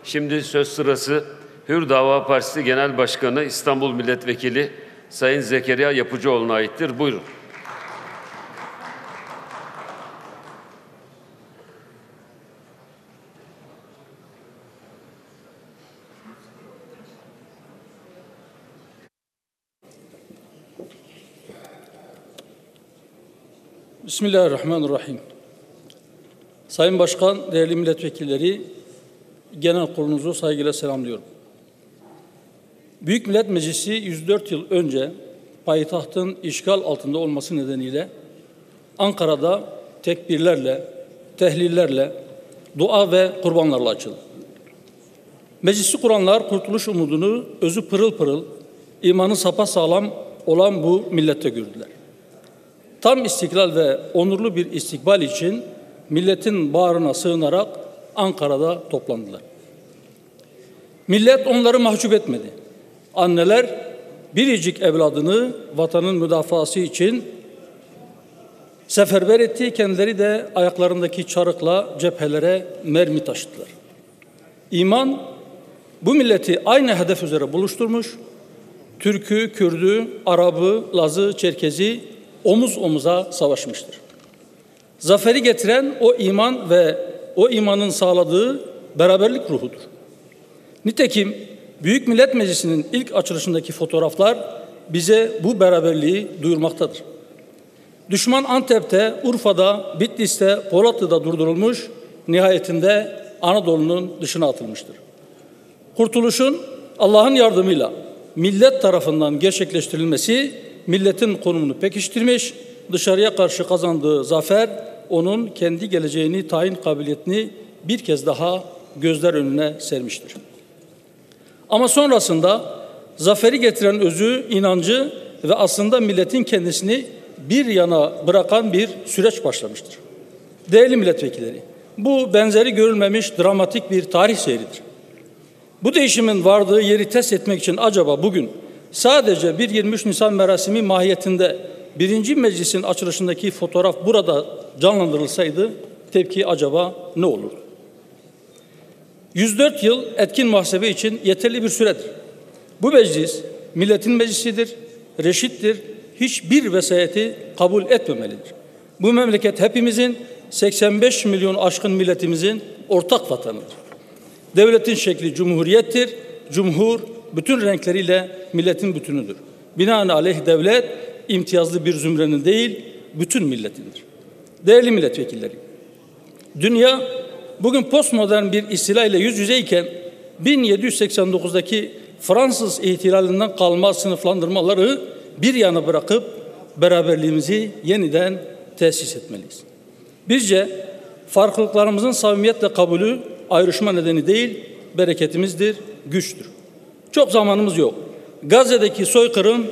Şimdi söz sırası Hür Dava Partisi Genel Başkanı İstanbul Milletvekili Sayın Zekeriya Yapıcıoğlu'na aittir. Buyurun. Bismillahirrahmanirrahim. Sayın Başkan, değerli milletvekilleri, genel kurulunuzu saygıyla selamlıyorum. Büyük Millet Meclisi 104 yıl önce payitahtın işgal altında olması nedeniyle Ankara'da tekbirlerle, tehlillerle, dua ve kurbanlarla açıldı. Meclisi kuranlar kurtuluş umudunu özü pırıl pırıl, imanı sapasağlam olan bu millette gördüler. Tam istiklal ve onurlu bir istikbal için milletin bağrına sığınarak Ankara'da toplandılar. Millet onları mahcup etmedi. Anneler biricik evladını vatanın müdafası için seferber etti. Kendileri de ayaklarındaki çarıkla cephelere mermi taşıdılar. İman bu milleti aynı hedef üzere buluşturmuş. Türk'ü, Kürd'ü, Arap'ı, Laz'ı, Çerkez'i omuz omuza savaşmıştır. Zaferi getiren o iman ve o imanın sağladığı beraberlik ruhudur. Nitekim Büyük Millet Meclisi'nin ilk açılışındaki fotoğraflar bize bu beraberliği duyurmaktadır. Düşman Antep'te, Urfa'da, Bitlis'te, Polatlı'da durdurulmuş, nihayetinde Anadolu'nun dışına atılmıştır. Kurtuluşun Allah'ın yardımıyla millet tarafından gerçekleştirilmesi milletin konumunu pekiştirmiş, dışarıya karşı kazandığı zafer onun kendi geleceğini tayin kabiliyetini bir kez daha gözler önüne sermiştir. Ama sonrasında zaferi getiren özü, inancı ve aslında milletin kendisini bir yana bırakan bir süreç başlamıştır. Değerli milletvekilleri, bu benzeri görülmemiş dramatik bir tarih seyridir. Bu değişimin vardığı yeri test etmek için acaba bugün sadece bir 23 Nisan merasimi mahiyetinde 1. Meclis'in açılışındaki fotoğraf burada canlandırılsaydı tepki acaba ne olurdu? 104 yıl etkin muhasebe için yeterli bir süredir. Bu meclis milletin meclisidir, reşittir, hiçbir vesayeti kabul etmemelidir. Bu memleket hepimizin, 85 milyon aşkın milletimizin ortak vatanıdır. Devletin şekli cumhuriyettir, cumhur bütün renkleriyle milletin bütünüdür. Binaenaleyh devlet imtiyazlı bir zümrenin değil, bütün milletindir. Değerli milletvekilleri, dünya bugün postmodern bir istila ile yüz yüzeyken 1789'daki Fransız ihtilalinden kalma sınıflandırmaları bir yana bırakıp beraberliğimizi yeniden tesis etmeliyiz. Bizce farklılıklarımızın samimiyetle kabulü ayrışma nedeni değil, bereketimizdir, güçtür. Çok zamanımız yok. Gazze'deki soykırım,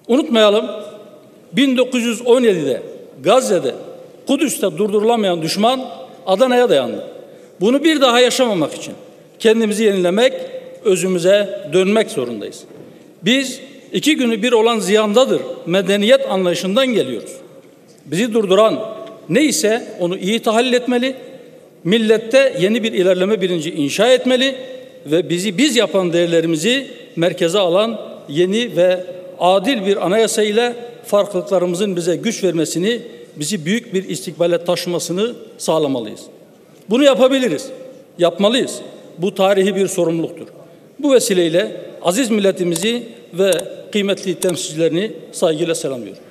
unutmayalım, 1917'de Gazze'de, Kudüs'te durdurulamayan düşman Adana'ya dayandı. Bunu bir daha yaşamamak için kendimizi yenilemek, özümüze dönmek zorundayız. Biz 2 günü bir olan ziyandadır medeniyet anlayışından geliyoruz. Bizi durduran neyse onu iyi tahlil etmeli, millette yeni bir ilerleme bilinci inşa etmeli ve bizi biz yapan değerlerimizi merkeze alan yeni ve adil bir anayasa ile farklılıklarımızın bize güç vermesini, bizi büyük bir istikbale taşımasını sağlamalıyız. Bunu yapabiliriz, yapmalıyız. Bu tarihi bir sorumluluktur. Bu vesileyle aziz milletimizi ve kıymetli temsilcilerini saygıyla selamlıyorum.